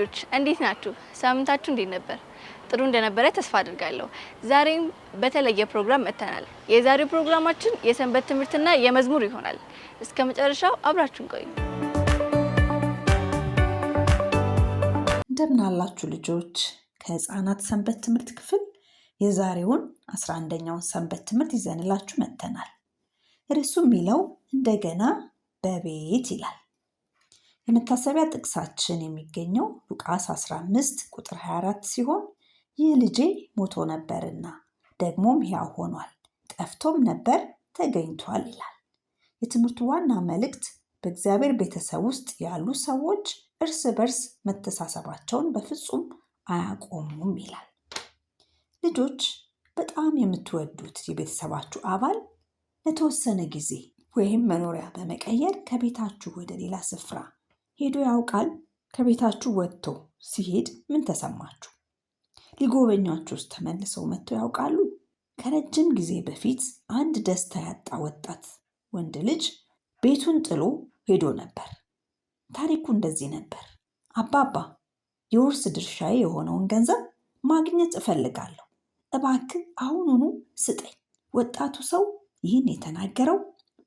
ልጆች እንዴት ናችሁ? ሳምንታችሁ እንዴት ነበር? ጥሩ እንደነበረ ተስፋ አድርጋለሁ። ዛሬም በተለየ ፕሮግራም መጥተናል። የዛሬው ፕሮግራማችን የሰንበት ትምህርትና የመዝሙር ይሆናል። እስከ መጨረሻው አብራችሁን ቆዩ። እንደምን አላችሁ ልጆች? ከህፃናት ሰንበት ትምህርት ክፍል የዛሬውን 11ኛውን ሰንበት ትምህርት ይዘንላችሁ መጥተናል። ርዕሱ የሚለው እንደገና በቤት ይላል። የመታሰቢያ ጥቅሳችን የሚገኘው ሉቃስ 15 ቁጥር 24 ሲሆን ይህ ልጄ ሞቶ ነበርና ደግሞም ሕያው ሆኗል፣ ጠፍቶም ነበር ተገኝቷል ይላል። የትምህርቱ ዋና መልእክት በእግዚአብሔር ቤተሰብ ውስጥ ያሉ ሰዎች እርስ በርስ መተሳሰባቸውን በፍጹም አያቆሙም ይላል። ልጆች በጣም የምትወዱት የቤተሰባችሁ አባል ለተወሰነ ጊዜ ወይም መኖሪያ በመቀየር ከቤታችሁ ወደ ሌላ ስፍራ ሄዶ ያውቃል? ከቤታችሁ ወጥቶ ሲሄድ ምን ተሰማችሁ? ሊጎበኟችሁስ ተመልሰው መጥተው ያውቃሉ? ከረጅም ጊዜ በፊት አንድ ደስታ ያጣ ወጣት ወንድ ልጅ ቤቱን ጥሎ ሄዶ ነበር። ታሪኩ እንደዚህ ነበር። አባባ፣ የውርስ ድርሻዬ የሆነውን ገንዘብ ማግኘት እፈልጋለሁ፣ እባክህ አሁኑኑ ስጠኝ። ወጣቱ ሰው ይህን የተናገረው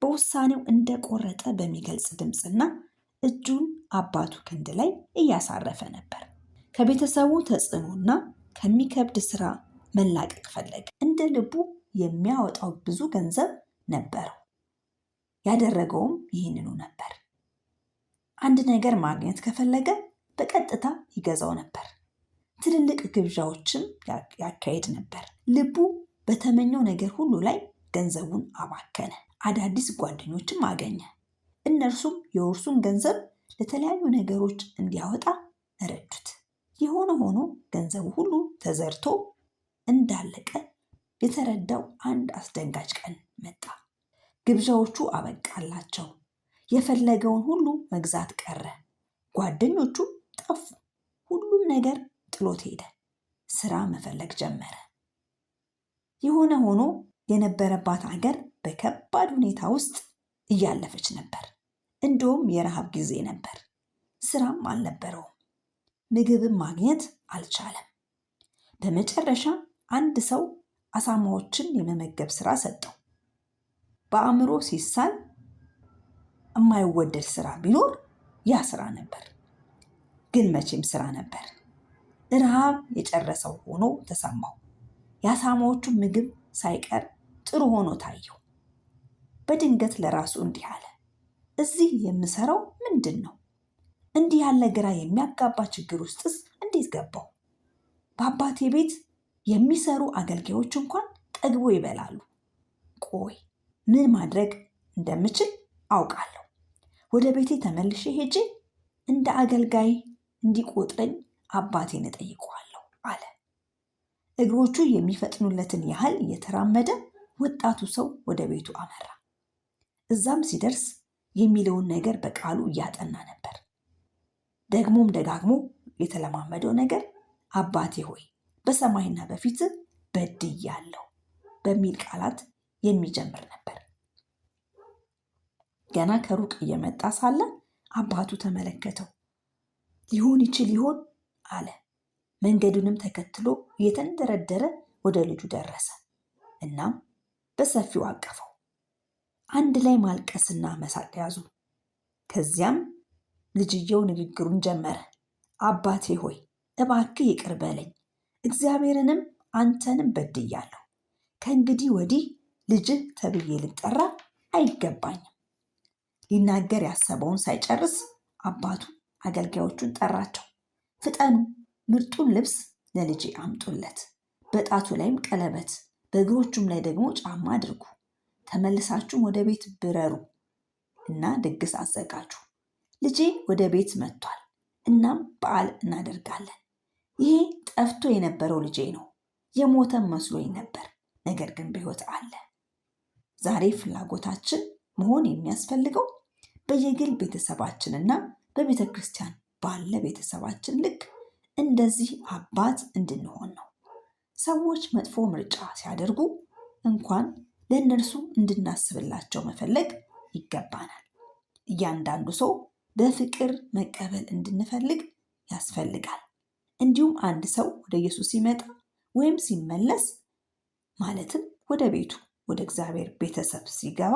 በውሳኔው እንደቆረጠ በሚገልጽ ድምፅና እጁን አባቱ ክንድ ላይ እያሳረፈ ነበር። ከቤተሰቡ ተጽዕኖና ከሚከብድ ስራ መላቀቅ ፈለገ። እንደ ልቡ የሚያወጣው ብዙ ገንዘብ ነበረው። ያደረገውም ይህንኑ ነበር። አንድ ነገር ማግኘት ከፈለገ በቀጥታ ይገዛው ነበር። ትልልቅ ግብዣዎችን ያካሄድ ነበር። ልቡ በተመኘው ነገር ሁሉ ላይ ገንዘቡን አባከነ። አዳዲስ ጓደኞችም አገኘ። እነርሱም የውርሱን ገንዘብ ለተለያዩ ነገሮች እንዲያወጣ ረዱት። የሆነ ሆኖ ገንዘቡ ሁሉ ተዘርቶ እንዳለቀ የተረዳው አንድ አስደንጋጭ ቀን መጣ። ግብዣዎቹ አበቃላቸው። የፈለገውን ሁሉ መግዛት ቀረ። ጓደኞቹ ጠፉ። ሁሉም ነገር ጥሎት ሄደ። ስራ መፈለግ ጀመረ። የሆነ ሆኖ የነበረባት አገር በከባድ ሁኔታ ውስጥ እያለፈች ነበር። እንደውም የረሃብ ጊዜ ነበር። ስራም አልነበረውም። ምግብም ማግኘት አልቻለም። በመጨረሻ አንድ ሰው አሳማዎችን የመመገብ ስራ ሰጠው። በአእምሮ ሲሳል የማይወደድ ስራ ቢኖር ያ ስራ ነበር። ግን መቼም ስራ ነበር። ረሃብ የጨረሰው ሆኖ ተሰማው። የአሳማዎቹ ምግብ ሳይቀር ጥሩ ሆኖ ታየው። በድንገት ለራሱ እንዲህ አለ፣ እዚህ የምሰራው ምንድን ነው? እንዲህ ያለ ግራ የሚያጋባ ችግር ውስጥስ እንዴት ገባው? በአባቴ ቤት የሚሰሩ አገልጋዮች እንኳን ጠግቦ ይበላሉ። ቆይ ምን ማድረግ እንደምችል አውቃለሁ። ወደ ቤቴ ተመልሼ ሄጄ እንደ አገልጋይ እንዲቆጥረኝ አባቴን እጠይቀዋለሁ አለ። እግሮቹ የሚፈጥኑለትን ያህል እየተራመደ ወጣቱ ሰው ወደ ቤቱ አመራ። እዛም ሲደርስ የሚለውን ነገር በቃሉ እያጠና ነበር። ደግሞም ደጋግሞ የተለማመደው ነገር አባቴ ሆይ በሰማይና በፊት በድያለሁ በሚል ቃላት የሚጀምር ነበር። ገና ከሩቅ እየመጣ ሳለ አባቱ ተመለከተው። ሊሆን ይችል ይሆን አለ። መንገዱንም ተከትሎ እየተንደረደረ ወደ ልጁ ደረሰ። እናም በሰፊው አቀፈው። አንድ ላይ ማልቀስና መሳቅ ያዙ። ከዚያም ልጅየው ንግግሩን ጀመረ። አባቴ ሆይ እባክህ ይቅር በለኝ፣ እግዚአብሔርንም አንተንም በድያለሁ። ከእንግዲህ ወዲህ ልጅህ ተብዬ ልጠራ አይገባኝም። ሊናገር ያሰበውን ሳይጨርስ አባቱ አገልጋዮቹን ጠራቸው። ፍጠኑ፣ ምርጡን ልብስ ለልጄ አምጡለት፣ በጣቱ ላይም ቀለበት፣ በእግሮቹም ላይ ደግሞ ጫማ አድርጉ። ተመልሳችሁም ወደ ቤት ብረሩ እና ድግስ አዘጋጁ። ልጄ ወደ ቤት መጥቷል፣ እናም በዓል እናደርጋለን። ይሄ ጠፍቶ የነበረው ልጄ ነው። የሞተም መስሎኝ ነበር፣ ነገር ግን በሕይወት አለ። ዛሬ ፍላጎታችን መሆን የሚያስፈልገው በየግል ቤተሰባችንና በቤተ ክርስቲያን ባለ ቤተሰባችን ልክ እንደዚህ አባት እንድንሆን ነው። ሰዎች መጥፎ ምርጫ ሲያደርጉ እንኳን ለእነርሱ እንድናስብላቸው መፈለግ ይገባናል። እያንዳንዱ ሰው በፍቅር መቀበል እንድንፈልግ ያስፈልጋል። እንዲሁም አንድ ሰው ወደ ኢየሱስ ሲመጣ ወይም ሲመለስ ማለትም ወደ ቤቱ ወደ እግዚአብሔር ቤተሰብ ሲገባ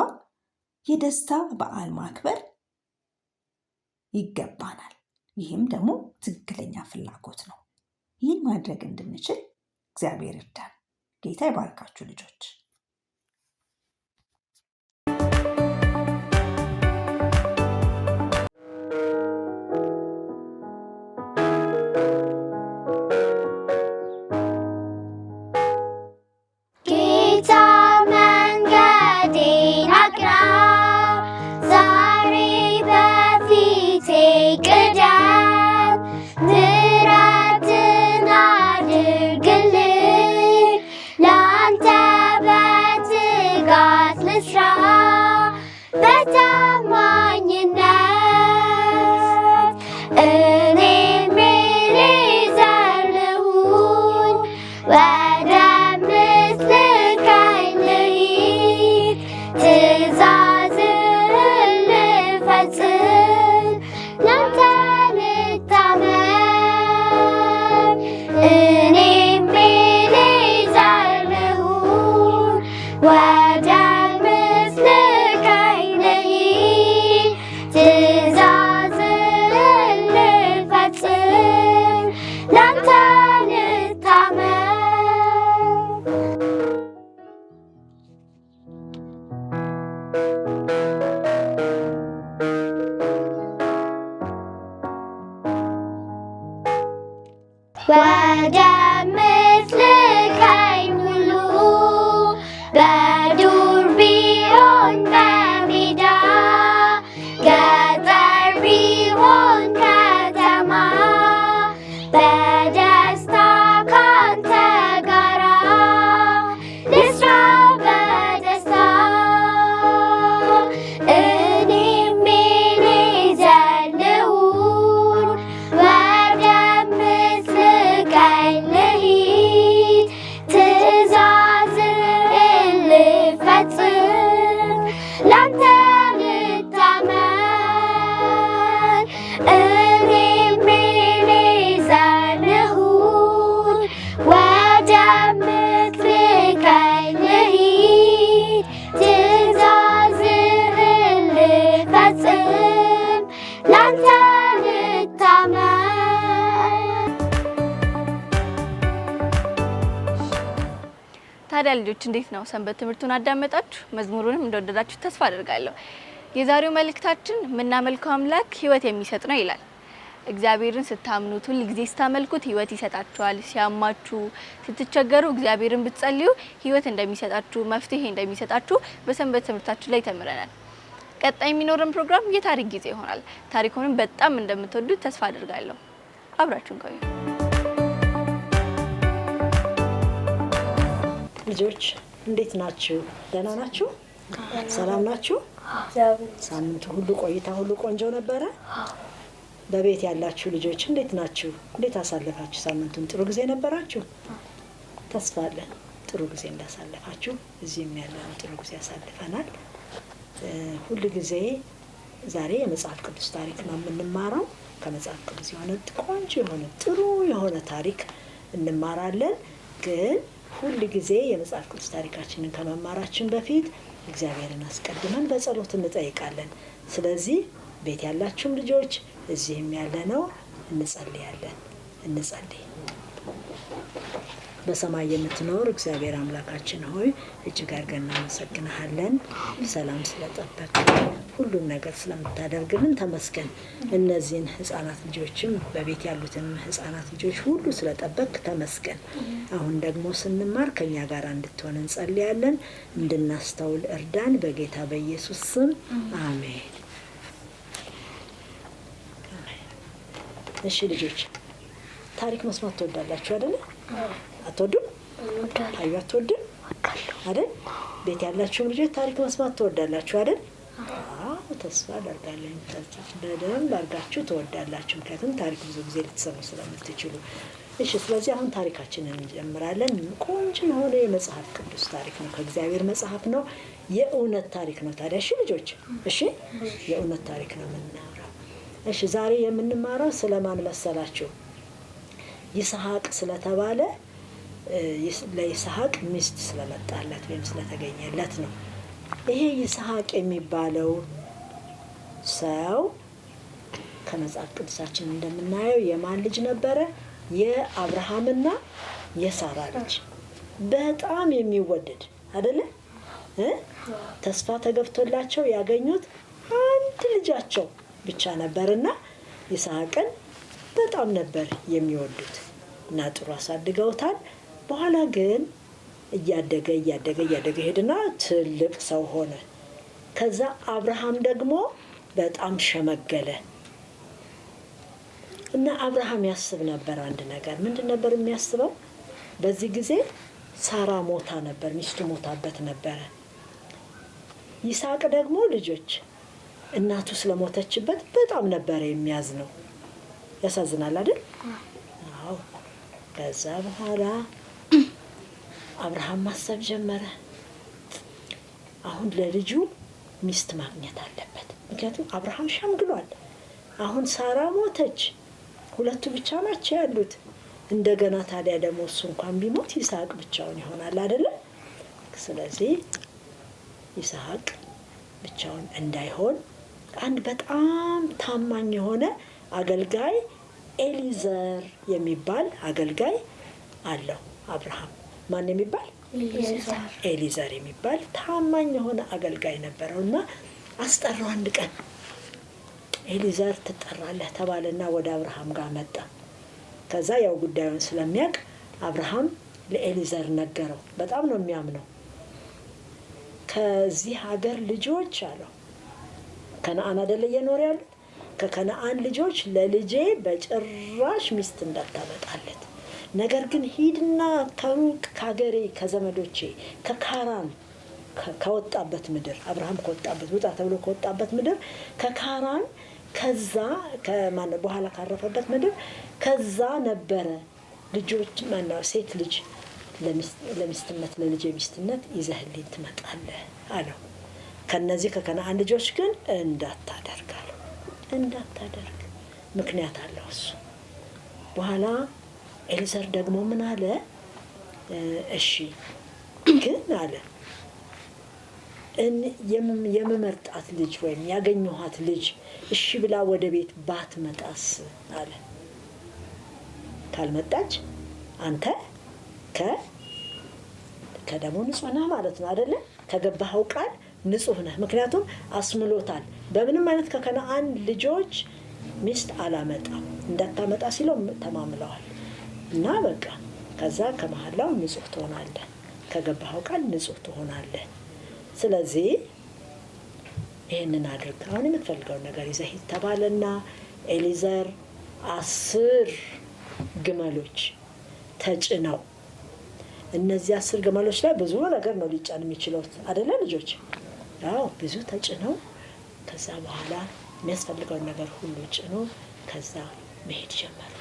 የደስታ በዓል ማክበር ይገባናል። ይህም ደግሞ ትክክለኛ ፍላጎት ነው። ይህን ማድረግ እንድንችል እግዚአብሔር ይርዳን። ጌታ ይባርካችሁ ልጆች። ወደ ምስልከኝ ሁሉ በዱር ቢሆን በሜዳ ገጠር ቢሆን ከተማ በደስታ ካንተ ጋራ ልስራ በደስታ እኔም ልዘልሁን ወደ ምስልከኝ ልሂድ ትእዛዝህን ልፈጽም ላንተ ልታመን እኔም ልዘልሁን ወደ ምስልከኝ ልሂድ ትእዛዝህን ልፈጽም ላንተ ልታመን። ታዲያ ልጆች እንዴት ነው? ሰንበት ትምህርቱን አዳመጣችሁ? መዝሙሩንም እንደወደዳችሁ ተስፋ አደርጋለሁ። የዛሬው መልእክታችን የምናመልከው አምላክ ሕይወት የሚሰጥ ነው ይላል። እግዚአብሔርን ስታምኑት ሁል ጊዜ ስታመልኩት ሕይወት ይሰጣችኋል። ሲያማችሁ፣ ስትቸገሩ እግዚአብሔርን ብትጸልዩ ሕይወት እንደሚሰጣችሁ፣ መፍትሄ እንደሚሰጣችሁ በሰንበት ትምህርታችን ላይ ተምረናል። ቀጣይ የሚኖረን ፕሮግራም የታሪክ ጊዜ ይሆናል። ታሪኩንም በጣም እንደምትወዱት ተስፋ አደርጋለሁ። አብራችሁን ቆዩ። ልጆች እንዴት ናችሁ? ደህና ናችሁ? ሰላም ናችሁ? ሳምንቱ ሁሉ ቆይታ ሁሉ ቆንጆ ነበረ? በቤት ያላችሁ ልጆች እንዴት ናችሁ? እንዴት አሳለፋችሁ ሳምንቱን? ጥሩ ጊዜ ነበራችሁ? ተስፋ አለን ጥሩ ጊዜ እንዳሳለፋችሁ። እዚህም ያለን ጥሩ ጊዜ አሳልፈናል። ሁሉ ጊዜ ዛሬ የመጽሐፍ ቅዱስ ታሪክ ነው የምንማረው። ከመጽሐፍ ቅዱስ የሆነ ቆንጆ የሆነ ጥሩ የሆነ ታሪክ እንማራለን። ግን ሁል ጊዜ የመጽሐፍ ቅዱስ ታሪካችንን ከመማራችን በፊት እግዚአብሔርን አስቀድመን በጸሎት እንጠይቃለን። ስለዚህ ቤት ያላችሁም ልጆች እዚህም ያለነው እንጸልያለን። እንጸልይ። በሰማይ የምትኖር እግዚአብሔር አምላካችን ሆይ እጅግ አድርገን እናመሰግንሃለን። ሰላም ስለጠበቅልን፣ ሁሉም ነገር ስለምታደርግልን ተመስገን። እነዚህን ህፃናት ልጆችም በቤት ያሉትን ህፃናት ልጆች ሁሉ ስለጠበቅ ተመስገን። አሁን ደግሞ ስንማር ከኛ ጋር እንድትሆን እንጸልያለን። እንድናስተውል እርዳን። በጌታ በኢየሱስ ስም አሜን። እሺ ልጆች ታሪክ መስማት ትወዳላችሁ አይደል? አትወዱም? አዩ አትወድም አይደል? ቤት ያላችሁም ልጆች ታሪክ መስማት ትወዳላችሁ አይደል? አዎ ተስፋ አደርጋለሁ። በደንብ አድርጋችሁ ትወዳላችሁ፣ ምክንያቱም ታሪክ ብዙ ጊዜ ልትሰሙ ስለምትችሉ። እሺ ስለዚህ አሁን ታሪካችንን እንጀምራለን። ቆንጆ የሆነ የመጽሐፍ ቅዱስ ታሪክ ነው፣ ከእግዚአብሔር መጽሐፍ ነው፣ የእውነት ታሪክ ነው። ታዲያ እሺ ልጆች፣ እሺ የእውነት ታሪክ ነው የምናወራው። እሺ ዛሬ የምንማረው ስለማን መሰላችሁ? ይስሐቅ ስለተባለ ለይስሐቅ ሚስት ስለመጣለት ወይም ስለተገኘለት ነው። ይሄ ይስሐቅ የሚባለው ሰው ከመጽሐፍ ቅዱሳችን እንደምናየው የማን ልጅ ነበረ? የአብርሃምና የሳራ ልጅ። በጣም የሚወደድ አይደለ? ተስፋ ተገብቶላቸው ያገኙት አንድ ልጃቸው ብቻ ነበርና ይስሐቅን በጣም ነበር የሚወዱት እና ጥሩ አሳድገውታል። በኋላ ግን እያደገ ሄድና ትልቅ ሰው ሆነ። ከዛ አብርሃም ደግሞ በጣም ሸመገለ እና አብርሃም ያስብ ነበር አንድ ነገር። ምንድን ነበር የሚያስበው? በዚህ ጊዜ ሳራ ሞታ ነበር፣ ሚስቱ ሞታበት ነበረ። ይስሐቅ ደግሞ ልጆች እናቱ ስለሞተችበት በጣም ነበረ የሚያዝነው። ያሳዝናል አይደል? አዎ። ከዛ በኋላ አብርሃም ማሰብ ጀመረ። አሁን ለልጁ ሚስት ማግኘት አለበት። ምክንያቱም አብርሃም ሸምግሏል። አሁን ሳራ ሞተች፣ ሁለቱ ብቻ ናቸው ያሉት። እንደገና ታዲያ ደግሞ እሱ እንኳን ቢሞት ይስሐቅ ብቻውን ይሆናል አይደለ? ስለዚህ ይስሐቅ ብቻውን እንዳይሆን አንድ በጣም ታማኝ የሆነ አገልጋይ ኤሊዘር የሚባል አገልጋይ አለው አብርሃም። ማን የሚባል? ኤሊዘር የሚባል ታማኝ የሆነ አገልጋይ ነበረው እና አስጠራው። አንድ ቀን ኤሊዘር ትጠራለህ ተባለና ወደ አብርሃም ጋር መጣ። ከዛ ያው ጉዳዩን ስለሚያውቅ አብርሃም ለኤሊዘር ነገረው። በጣም ነው የሚያምነው። ከዚህ ሀገር ልጆች አለው፣ ከነአን አይደለ እየኖረ ያሉት፣ ከከነአን ልጆች ለልጄ በጭራሽ ሚስት እንዳታመጣለት፣ ነገር ግን ሂድና ከሩቅ ከሀገሬ ከዘመዶቼ ከካራን ከወጣበት ምድር፣ አብርሃም ከወጣበት ውጣ ተብሎ ከወጣበት ምድር ከካራን፣ ከዛ ከማነው በኋላ ካረፈበት ምድር ከዛ ነበረ ልጆች ማነው ሴት ልጅ ለሚስትነት ለልጄ ሚስትነት ይዘህልኝ ትመጣለህ አለው። ከነዚህ ከከነአን ልጆች ግን እንዳታደርግ አለው። እንዳታደርግ ምክንያት አለው እሱ። በኋላ ኤሊዘር ደግሞ ምን አለ? እሺ ግን አለ የምመርጣት ልጅ ወይም ያገኘኋት ልጅ እሺ ብላ ወደ ቤት ባትመጣስ አለ። ካልመጣች አንተ ከደሞ ንጹህ ነህ ማለት ነው አይደለ? ከገባኸው ቃል ንጹህ ነህ። ምክንያቱም አስምሎታል። በምንም አይነት ከከነአን ልጆች ሚስት አላመጣም እንዳታመጣ ሲለው ተማምለዋል። እና በቃ ከዛ ከመሐላው ንጹህ ትሆናለህ፣ ከገባኸው ቃል ንጹህ ትሆናለህ። ስለዚህ ይሄንን አድርግ፣ አሁን የምትፈልገውን ነገር ይዘህ ተባለና ኤሊዘር 10 ግመሎች ተጭነው፣ እነዚህ 10 ግመሎች ላይ ብዙ ነገር ነው ሊጫን የሚችለው አይደለ ልጆች? አዎ ብዙ ተጭነው ከዛ በኋላ የሚያስፈልገውን ነገር ሁሉ ጭኖ ከዛ መሄድ ጀመሩ።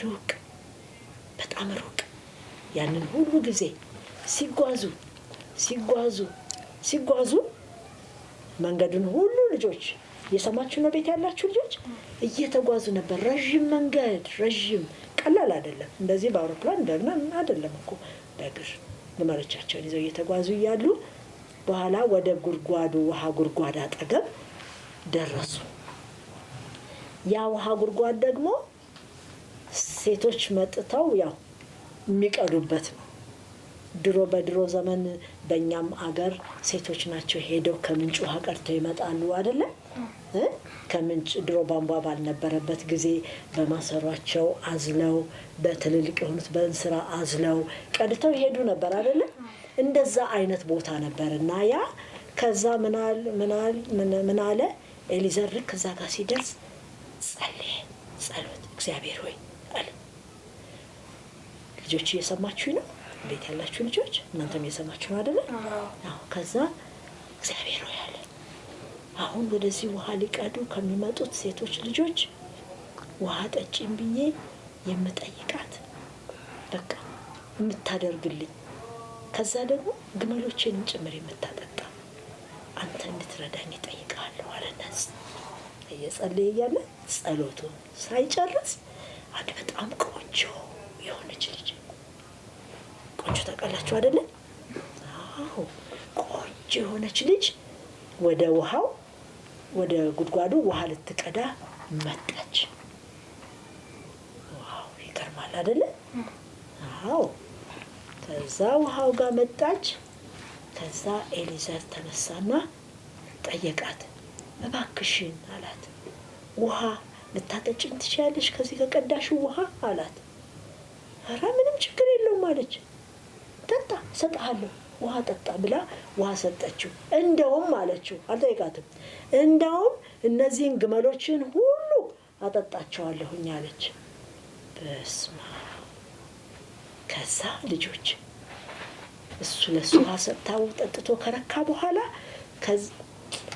ሩቅ በጣም ሩቅ። ያንን ሁሉ ጊዜ ሲጓዙ መንገዱን ሁሉ ልጆች እየሰማችሁ ነው? ቤት ያላችሁ ልጆች እየተጓዙ ነበር። ረዥም መንገድ፣ ረዥም ቀላል አይደለም። እንደዚህ በአውሮፕላን እንደምን አይደለም እኮ በእግር ግመሎቻቸውን ይዘው እየተጓዙ እያሉ በኋላ ወደ ውሃ ጉድጓድ አጠገብ ደረሱ። ያ ውሃ ጉድጓድ ደግሞ ሴቶች መጥተው ያው የሚቀዱበት ነው። በድሮ ዘመን በእኛም አገር ሴቶች ናቸው ሄደው ከምንጭ ውሃ ቀድተው ይመጣሉ አይደለ? ከምንጭ ድሮ ቧንቧ ባልነበረበት ጊዜ በማሰሯቸው አዝለው፣ በትልልቅ የሆኑት በእንስራ አዝለው ቀድተው ይሄዱ ነበር አይደለ? እንደዛ አይነት ቦታ ነበር እና ያ ከዛ ምን አለ ኤሊዘር ልክ እዛ ጋር ሲደርስ ጸሎት እግዚአብሔር ሆይ አለ። ልጆች እየሰማችሁ ነው? ቤት ያላችሁ ልጆች እናንተም እየሰማችሁ ነው አይደለ? አዎ። ከዛ እግዚአብሔር ሆይ አለ፣ አሁን ወደዚህ ውሃ ሊቀዱ ከሚመጡት ሴቶች ልጆች ውሃ ጠጪም ብዬ የምጠይቃት በቃ የምታደርግልኝ፣ ከዛ ደግሞ ግመሎቼንም ጭምር የምታጠጣ አንተ እንድትረዳኝ እጠይቃለሁ አለና እየጸለየ እያለ ጸሎቱን ሳይጨርስ አንድ በጣም ቆንጆ የሆነች ልጅ ቆንጆ ታውቃላችሁ አይደለ? አዎ ቆንጆ የሆነች ልጅ ወደ ውሃው ወደ ጉድጓዱ ውሃ ልትቀዳ መጣች። ዋው ይገርማል አይደለ? አዎ ከዛ ውሃው ጋር መጣች። ከዛ ኤሊዘር ተነሳና ጠየቃት። እባክሽን አላት፣ ውሃ ልታጠጭኝ ትችያለሽ ከዚህ ከቀዳሽው ውሃ አላት። ኧረ ምንም ችግር የለውም አለች። ጠጣ እሰጥሃለሁ ውሃ ጠጣ ብላ ውሃ ሰጠችው። እንደውም አለችው፣ አልጠይቃትም፣ እንደውም እነዚህን ግመሎችን ሁሉ አጠጣቸዋለሁኝ አለች። በስመ አብ። ከዛ ልጆች እሱ ለሱ ውሃ ሰጥታው ጠጥቶ ከረካ በኋላ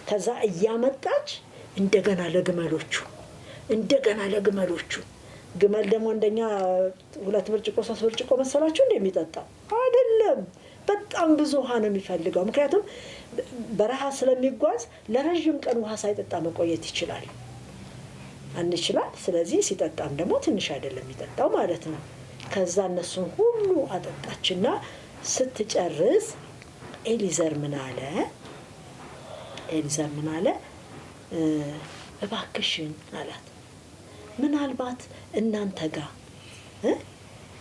ከዛ እያመጣች እንደገና ለግመሎቹ ግመል ደግሞ እንደኛ 2 ብርጭቆ 3 ብርጭቆ መሰላችሁ እንደሚጠጣው አይደለም። በጣም ብዙ ውሃ ነው የሚፈልገው። ምክንያቱም በረሃ ስለሚጓዝ ለረጅም ቀን ውሃ ሳይጠጣ መቆየት ይችላል። ስለዚህ ሲጠጣም ደግሞ ትንሽ አይደለም የሚጠጣው ማለት ነው። ከዛ እነሱን ሁሉ አጠጣችና ስትጨርስ ኤሊዘር ምን አለ? እባክሽን አላት፣ ምናልባት እናንተ ጋር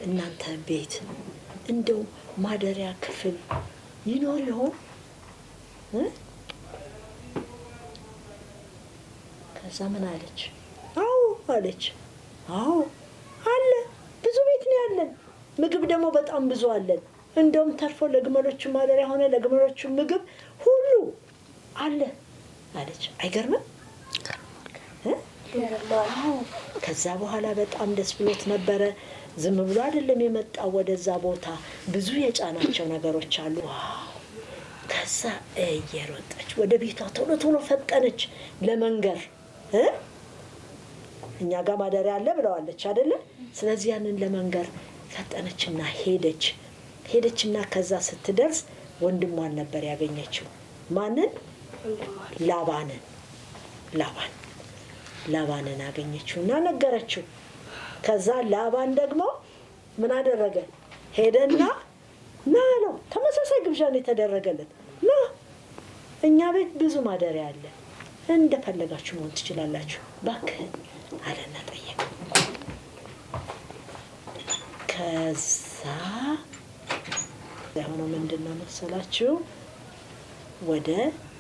እናንተ ቤት እንደው ማደሪያ ክፍል ይኖር ይሆን? ከዛ ምን አለች? አዎ አለች። አዎ አለ፣ ብዙ ቤት ነው ያለን። ምግብ ደግሞ በጣም ብዙ አለን። እንደውም ተርፎ ለግመሎቹ ማደሪያ ሆነ ለግመሎቹ ምግብ ሁሉ አለ አለች። አይገርምም? ከዛ በኋላ በጣም ደስ ብሎት ነበረ። ዝም ብሎ አይደለም የመጣው ወደዛ ቦታ፣ ብዙ የጫናቸው ነገሮች አሉ። ከዛ እየሮጠች ወደ ቤቷ ቶሎ ፈጠነች ለመንገር። እኛ ጋር ማደሪያ አለ ብለዋለች አይደለ? ስለዚህ ያንን ለመንገር ፈጠነችና ሄደችና ከዛ ስትደርስ ወንድሟን ነበር ያገኘችው። ማንን? ላባንን አገኘችውና ነገረችው። ከዛ ላባን ደግሞ ምን አደረገ? ሄደና ና ነው፣ ተመሳሳይ ግብዣ ነው የተደረገለት። ና እኛ ቤት ብዙ ማደሪያ አለ፣ እንደፈለጋችሁ መሆን ትችላላችሁ እባክህ አለና ጠየቀ። ከዛ የሆነው ምንድን ነው መሰላችሁ? ወደ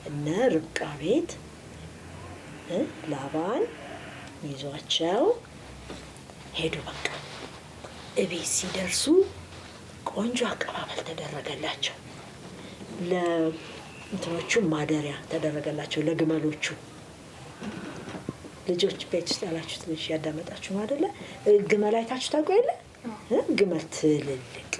እነ ርብቃ ቤት ላባን ይዟቸው ሄዱ። በቃ እቤት ሲደርሱ ቆንጆ አቀባበል ተደረገላቸው። ለእንትኖቹ ማደሪያ ተደረገላቸው፣ ለግመሎቹ። ልጆች ቤት ውስጥ ያላችሁት ልጅ ያዳመጣችሁ አይደለ? ግመል አይታችሁ ታውቁ የለ? ግመል ትልልቅ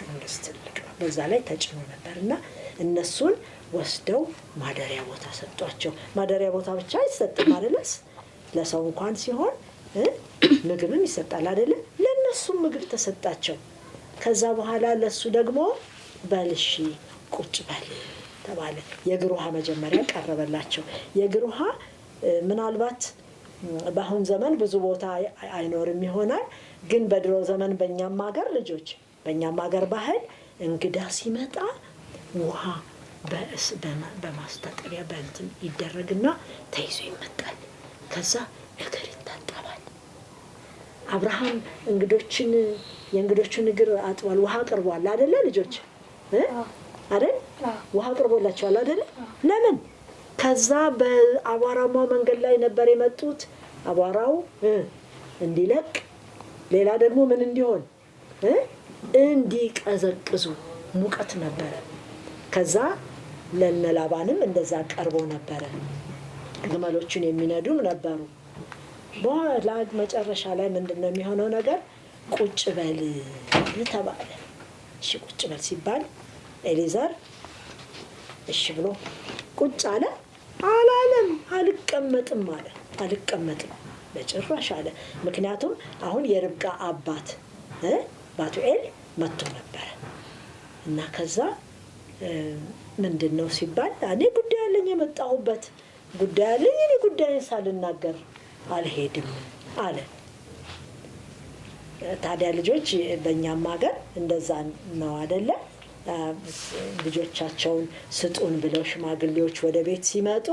እንደዚህ ትልቅ ነው። በዛ ላይ ተጭኖ ነበር እና እነሱን ወስደው ማደሪያ ቦታ ሰጧቸው። ማደሪያ ቦታ ብቻ አይሰጥም አይደለስ? ለሰው እንኳን ሲሆን ምግብም ይሰጣል አይደለ? ለነሱም ምግብ ተሰጣቸው። ከዛ በኋላ ለሱ ደግሞ በልሺ ቁጭ በል ተባለ። የእግር ውሃ መጀመሪያ ቀረበላቸው። የእግር ውሃ ምናልባት በአሁን ዘመን ብዙ ቦታ አይኖርም ይሆናል፣ ግን በድሮ ዘመን በእኛም ሀገር ልጆች፣ በእኛም ሀገር ባህል እንግዳ ሲመጣ ውሃ በማስታጠቢያ በእንትን ይደረግና ተይዞ ይመጣል። ከዛ እግር ይታጠባል። አብርሃም የእንግዶችን እግር አጥቧል። ውሃ አቅርቧል አይደለ ልጆች? አይደል? ውሃ አቅርቦላቸዋል አይደለ? ለምን? ከዛ በአቧራማ መንገድ ላይ ነበር የመጡት። አቧራው እንዲለቅ፣ ሌላ ደግሞ ምን እንዲሆን እንዲቀዘቅዙ ሙቀት ነበረ። ከዛ ለነላባንም እንደዛ ቀርቦ ነበረ። ግመሎቹን የሚነዱም ነበሩ። በኋላ መጨረሻ ላይ ምንድነው የሚሆነው ነገር? ቁጭ በል ተባለ። እሺ ቁጭ በል ሲባል ኤሊዛር እሺ ብሎ ቁጭ አለ። አላለም፣ አልቀመጥም አለ። አልቀመጥም በጭራሽ አለ። ምክንያቱም አሁን የርብቃ አባት ባቱኤል መጥቶ ነበረ እና ከዛ ምንድን ነው ሲባል እኔ ጉዳይ አለኝ የመጣሁበት ጉዳይ አለኝ፣ እኔ ጉዳይን ሳልናገር አልሄድም አለ። ታዲያ ልጆች በእኛም ሀገር እንደዛ ነው አይደለ? ልጆቻቸውን ስጡን ብለው ሽማግሌዎች ወደ ቤት ሲመጡ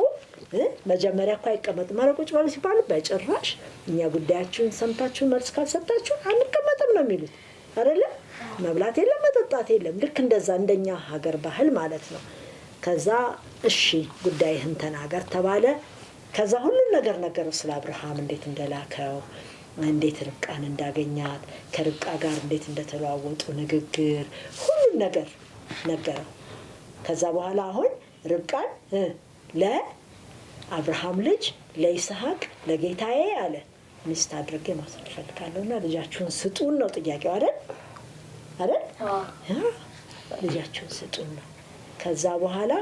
መጀመሪያ እኮ አይቀመጥም። ኧረ ቁጭ በሉ ሲባሉ በጭራሽ እኛ ጉዳያችሁን ሰምታችሁን መልስ ካልሰጣችሁ አንቀመጥም ነው የሚሉት አይደለ? መብላት የለም መጠጣት የለም። ልክ እንደዛ እንደኛ ሀገር ባህል ማለት ነው። ከዛ እሺ ጉዳይህን ተናገር ተባለ። ከዛ ሁሉን ነገር ነገረው፣ ስለ አብርሃም እንዴት እንደላከው፣ እንዴት ርብቃን እንዳገኛት፣ ከርብቃ ጋር እንዴት እንደተለዋወጡ ንግግር፣ ሁሉን ነገር ነገረው። ከዛ በኋላ አሁን ርብቃን ለአብርሃም ልጅ ለይስሐቅ ለጌታዬ አለ ሚስት አድርጌ መውሰድ እፈልጋለሁና ልጃችሁን ስጡን ነው ጥያቄው አይደል? ልጃችሁን ስጡን ነው። ከዛ በኋላ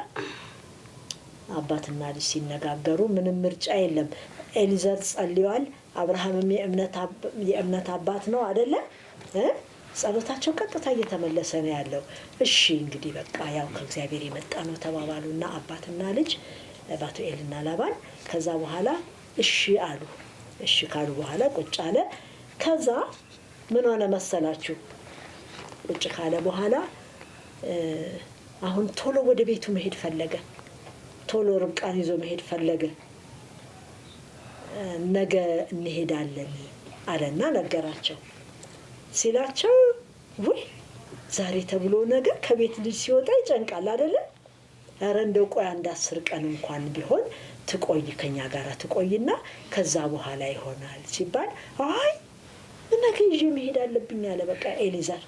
አባትና ልጅ ሲነጋገሩ ምንም ምርጫ የለም። ኤሊዘር ጸልዋል። አብርሃምም የእምነት አባት ነው አይደለ? ጸሎታቸው ቀጥታ እየተመለሰ ነው ያለው። እሺ እንግዲህ በቃ ያው ከእግዚአብሔር የመጣ ነው ተባባሉና አባትና ልጅ ባቱኤልና ላባን ከዛ በኋላ እሺ አሉ። እሺ ካሉ በኋላ ቁጭ አለ። ከዛ ምን ሆነ መሰላችሁ? ቁጭ ካለ በኋላ አሁን ቶሎ ወደ ቤቱ መሄድ ፈለገ። ቶሎ ርብቃን ይዞ መሄድ ፈለገ። ነገ እንሄዳለን አለና ነገራቸው። ሲላቸው ወይ ዛሬ ተብሎ ነገር ከቤት ልጅ ሲወጣ ይጨንቃል አይደለ? ኧረ እንደው ቆይ አንድ 10 ቀን እንኳን ቢሆን ትቆይ ከኛ ጋር ትቆይና ከዛ በኋላ ይሆናል ሲባል አይ ነገ ይዤ መሄድ አለብኝ አለ። በቃ ኤሊዛር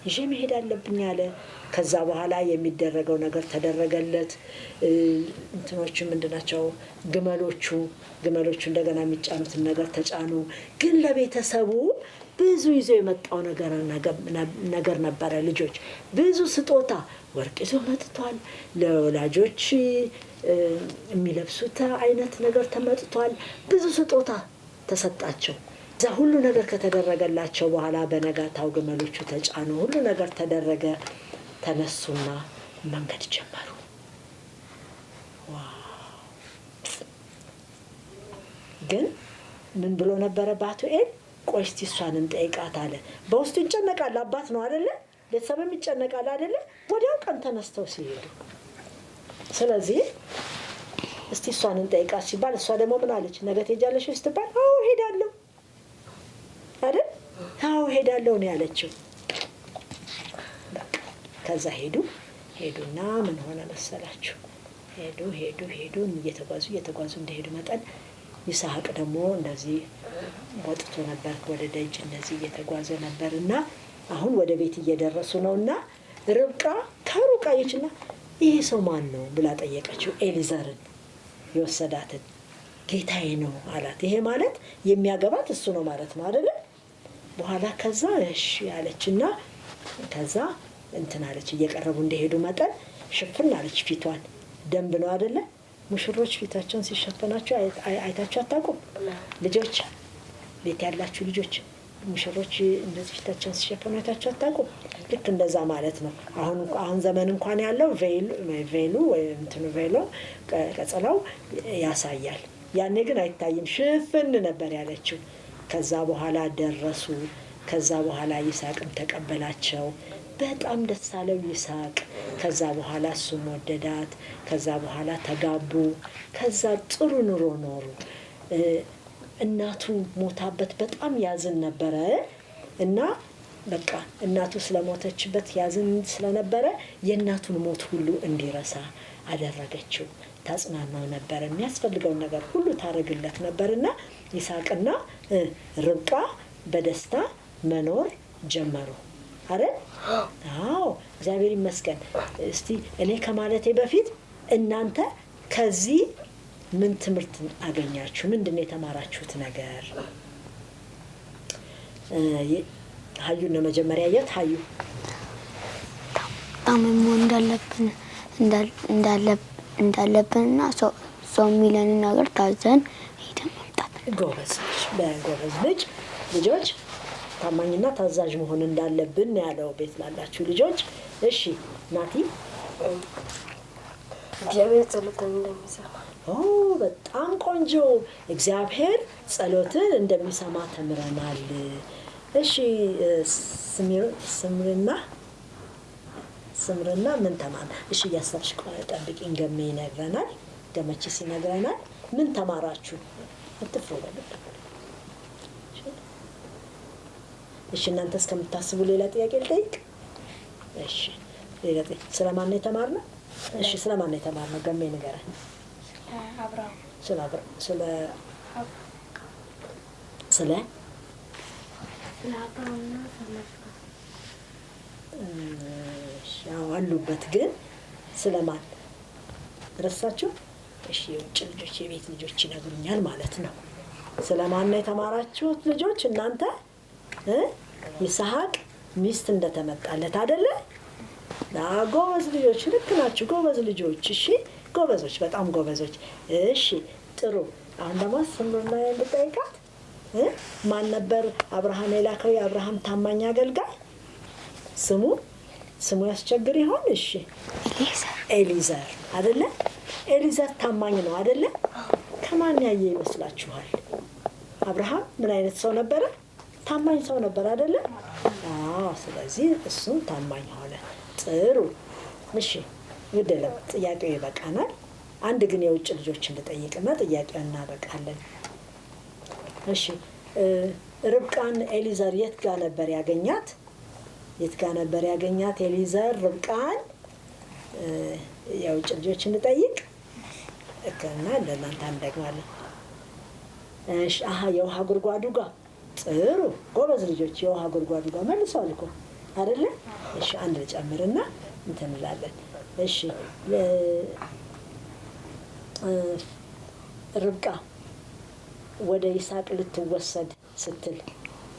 ይዤ መሄድ አለብኝ አለ። ከዛ በኋላ የሚደረገው ነገር ተደረገለት። እንትኖቹ ምንድናቸው? ግመሎቹ እንደገና የሚጫኑትን ነገር ተጫኑ። ግን ለቤተሰቡ ብዙ ይዞ የመጣው ነገር ነበረ። ልጆች ብዙ ስጦታ ወርቅ ይዞ መጥቷል። ለወላጆች የሚለብሱት አይነት ነገር ተመጥቷል። ብዙ ስጦታ ተሰጣቸው። እዛ ሁሉ ነገር ከተደረገላቸው በኋላ በነጋታው ግመሎቹ ተጫኑ። ሁሉ ነገር ተደረገ። ተነሱና መንገድ ጀመሩ። ግን ምን ብሎ ነበረ ባቱኤል? ቆይ እስቲ እሷን እንጠይቃት አለ። በውስጡ ይጨነቃል። አባት ነው አይደለ? ቤተሰብም ይጨነቃል አይደለ? ወዲያው ቀን ተነስተው ሲሄዱ፣ ስለዚህ እስቲ እሷን እንጠይቃት ሲባል እሷ ደግሞ ምን አለች? ነገ ትሄጃለሽ ስትባል አዎ ሄዳለሁ አይደል? አዎ ሄዳለሁ ነው ያለችው። ከዛ ሄዱና ምን ሆነ መሰላችሁ? ሄዱ እየተጓዙ እንደሄዱ መጠን ይስሐቅ ደግሞ እንደዚህ ወጥቶ ነበር ወደ ደጅ እንደዚህ እየተጓዘ ነበር እና አሁን ወደ ቤት እየደረሱ ነው እና ርብቃ ከሩቅ አየችና ይሄ ሰው ማን ነው ብላ ጠየቀችው። ኤሊዘርን የወሰዳትን ጌታዬ ነው አላት። ይሄ ማለት የሚያገባት እሱ ነው ማለት ነው አይደለ? በኋላ ከዛ እሺ አለችና ከዛ እንትን አለች። እየቀረቡ እንደሄዱ መጠን ሽፍን አለች ፊቷን። ደንብ ነው አይደለ? ሙሽሮች ፊታቸውን ሲሸፈናቸው አይታችሁ አታውቁም? ልጆች ቤት ያላችሁ ልጆች ሙሽሮች እንደዚህ ፊታቸውን ሲሸፈኑ አይታችሁ አታውቁም? ልክ እንደዛ ማለት ነው። አሁን ዘመን እንኳን ያለው ቬሉ ወይ እንትኑ ቬሎ ቀጸላው ያሳያል። ያኔ ግን አይታይም፣ ሽፍን ነበር ያለችው። ከዛ በኋላ ደረሱ። ከዛ በኋላ ይስሐቅም ተቀበላቸው። በጣም ደስ አለው ይስሐቅ። ከዛ በኋላ እሱም ወደዳት። ከዛ በኋላ ተጋቡ። ከዛ ጥሩ ኑሮ ኖሩ። እናቱ ሞታበት በጣም ያዝን ነበረ እና በቃ እናቱ ስለሞተችበት ያዝን ስለነበረ የእናቱን ሞት ሁሉ እንዲረሳ አደረገችው። ታጽናናው ነበር። የሚያስፈልገውን ነገር ሁሉ ታደርግለት ነበርና ይስሐቅና ርብቃ በደስታ መኖር ጀመሩ። አረ አዎ እግዚአብሔር ይመስገን። እስቲ እኔ ከማለቴ በፊት እናንተ ከዚህ ምን ትምህርት አገኛችሁ? ምንድን ነው የተማራችሁት ነገር? ሀዩን ነው መጀመሪያ የት ሀዩ? ታመሞ እንዳለብንና ሰው የሚለንን ነገር ታዘን ሄደን መምጣት። ጎበዝ ልጅ ልጆች ታማኝና ታዛዥ መሆን እንዳለብን ያለው ቤት ላላችሁ ልጆች። እሺ ናቲ? እግዚአብሔር ጸሎትን እንደሚሰማ ኦ በጣም ቆንጆ። እግዚአብሔር ጸሎትን እንደሚሰማ ተምረናል። እሺ ስምርና ምን ተማር? እሺ እያሰብሽ ጠብቂኝ። ገሜ ይነግረናል፣ ገመችስ ይነግረናል። ምን ተማራችሁ? አትፍሩ በልብ። እሺ እናንተ እስከምታስቡ ሌላ ጥያቄ ልጠይቅ? እሺ ሌላ ጥያቄ። ስለማን ነው የተማርነው? እሺ ስለማን ነው የተማርነው? ገሜ ንገረን። ስለ አሉበት ግን ስለማን ረሳችሁ? እሺ የውጭ ልጆች የቤት ልጆች ይነግሩኛል ማለት ነው። ስለማን ነው የተማራችሁት ልጆች እናንተ? ይስሐቅ ሚስት እንደተመጣለት አይደለ? ጎበዝ ልጆች፣ ልክ ናችሁ። ጎበዝ ልጆች። እሺ ጎበዞች፣ በጣም ጎበዞች። እሺ ጥሩ። አሁን ደግሞ ስምርና እንድጠይቃት ማን ነበር አብርሃም የላከው? የአብርሃም ታማኝ አገልጋይ ስሙ ያስቸግር ይሆን? እሺ ኤሊዘር አይደለ? ኤሊዘር ታማኝ ነው አይደለ? ከማን ያየ ይመስላችኋል? አብርሃም ምን አይነት ሰው ነበረ? ታማኝ ሰው ነበር አይደለ? ስለዚህ እሱም ታማኝ ሆነ። ጥሩ። እሺ ግደለም፣ ጥያቄው ይበቃናል። አንድ ግን የውጭ ልጆች እንድጠይቅና ጥያቄውን እናበቃለን። እሺ ርብቃን ኤሊዘር የት ጋር ነበር ያገኛት? ኤሊዘር ርብቃን? የውጭ ልጆች እንጠይቅ እና ለእናንተ እንደግማለን። እሺ የውሃ ጉድጓዱ ጋር። ጥሩ ጎበዝ ልጆች፣ የውሃ ጉድጓዱ ጋር መልሰዋል እኮ አይደለ? እሺ አንድ ልጨምርና እንትን እንላለን። እሺ ርብቃ ወደ ይስሐቅ ልትወሰድ ስትል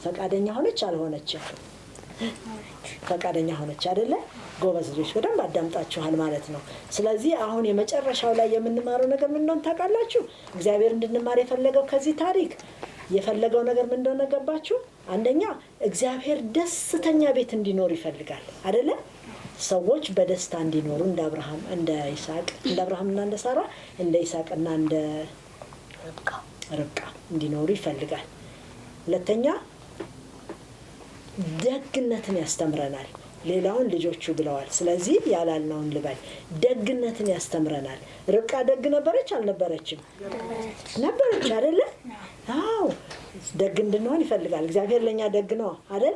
ፈቃደኛ ሆነች አልሆነችም? ፈቃደኛ ሆነች አይደለ? ጎበዝ ልጆች በደንብ አዳምጣችኋል ማለት ነው። ስለዚህ አሁን የመጨረሻው ላይ የምንማረው ነገር ምን እንደሆነ ታውቃላችሁ? እግዚአብሔር እንድንማር የፈለገው ከዚህ ታሪክ የፈለገው ነገር ምን እንደሆነ ገባችሁ? አንደኛ እግዚአብሔር ደስተኛ ቤት እንዲኖር ይፈልጋል አይደለ? ሰዎች በደስታ እንዲኖሩ እንደ አብርሃም እንደ ይስሐቅ፣ እንደ አብርሃምና እንደ ሳራ፣ እንደ ይስሐቅና እንደ ርብቃ እንዲኖሩ ይፈልጋል። ሁለተኛ ደግነትን ያስተምረናል። ሌላውን ልጆቹ ብለዋል። ስለዚህ ያላልነውን ልበል። ደግነትን ያስተምረናል። ርብቃ ደግ ነበረች አልነበረችም? ነበረች አይደለ? አዎ ደግ እንድንሆን ይፈልጋል እግዚአብሔር። ለኛ ደግ ነው አይደል?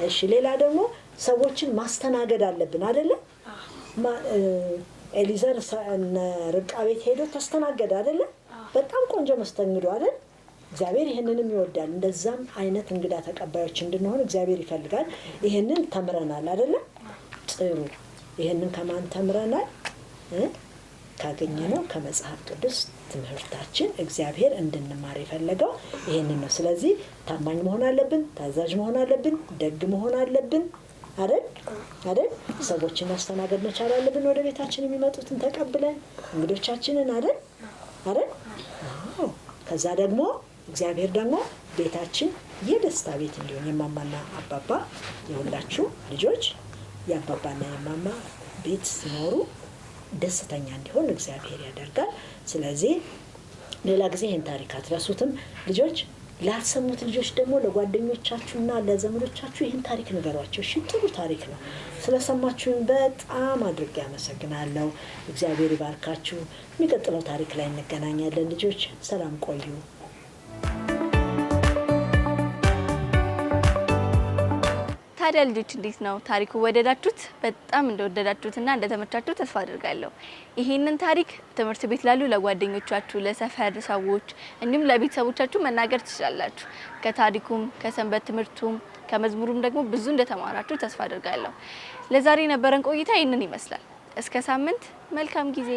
እሺ ሌላ ደግሞ ሰዎችን ማስተናገድ አለብን አይደለ? ኤሊዘር ርብቃ ቤት ሄዶ ተስተናገደ አይደለ? በጣም ቆንጆ መስተንግዶ አይደል? እግዚአብሔር ይህንንም ይወዳል። እንደዛም አይነት እንግዳ ተቀባዮች እንድንሆን እግዚአብሔር ይፈልጋል። ይህንን ተምረናል አይደለ? ጥሩ። ይህንን ከማን ተምረናል? ካገኘነው ከመጽሐፍ ቅዱስ ትምህርታችን እግዚአብሔር እንድንማር የፈለገው ይህንን ነው። ስለዚህ ታማኝ መሆን አለብን፣ ታዛዥ መሆን አለብን፣ ደግ መሆን አለብን አይደል? ሰዎችን ማስተናገድ መቻል አለብን። ወደ ቤታችን የሚመጡትን ተቀብለን እንግዶቻችንን አይደል? ከዛ ደግሞ እግዚአብሔር ደግሞ ቤታችን የደስታ ቤት እንዲሆን የማማና አባባ የሁላችሁ ልጆች የአባባና የማማ ቤት ሲኖሩ ደስተኛ እንዲሆን እግዚአብሔር ያደርጋል። ስለዚህ ሌላ ጊዜ ይህን ታሪክ አትረሱትም ልጆች። ላልሰሙት ልጆች ደግሞ ለጓደኞቻችሁና ለዘመዶቻችሁ ይህን ታሪክ ንገሯቸው። እሺ ጥሩ ታሪክ ነው። ስለሰማችሁን በጣም አድርጌ አመሰግናለሁ። እግዚአብሔር ይባርካችሁ። የሚቀጥለው ታሪክ ላይ እንገናኛለን ልጆች። ሰላም ቆዩ። ታዲያ ልጆች እንዴት ነው ታሪኩ? ወደዳችሁት? በጣም እንደወደዳችሁትና እንደተመቻችሁ ተስፋ አድርጋለሁ። ይሄንን ታሪክ ትምህርት ቤት ላሉ ለጓደኞቻችሁ፣ ለሰፈር ሰዎች እንዲሁም ለቤተሰቦቻችሁ መናገር ትችላላችሁ። ከታሪኩም ከሰንበት ትምህርቱም ከመዝሙሩም ደግሞ ብዙ እንደተማራችሁ ተስፋ አድርጋለሁ። ለዛሬ የነበረን ቆይታ ይህንን ይመስላል። እስከ ሳምንት፣ መልካም ጊዜ።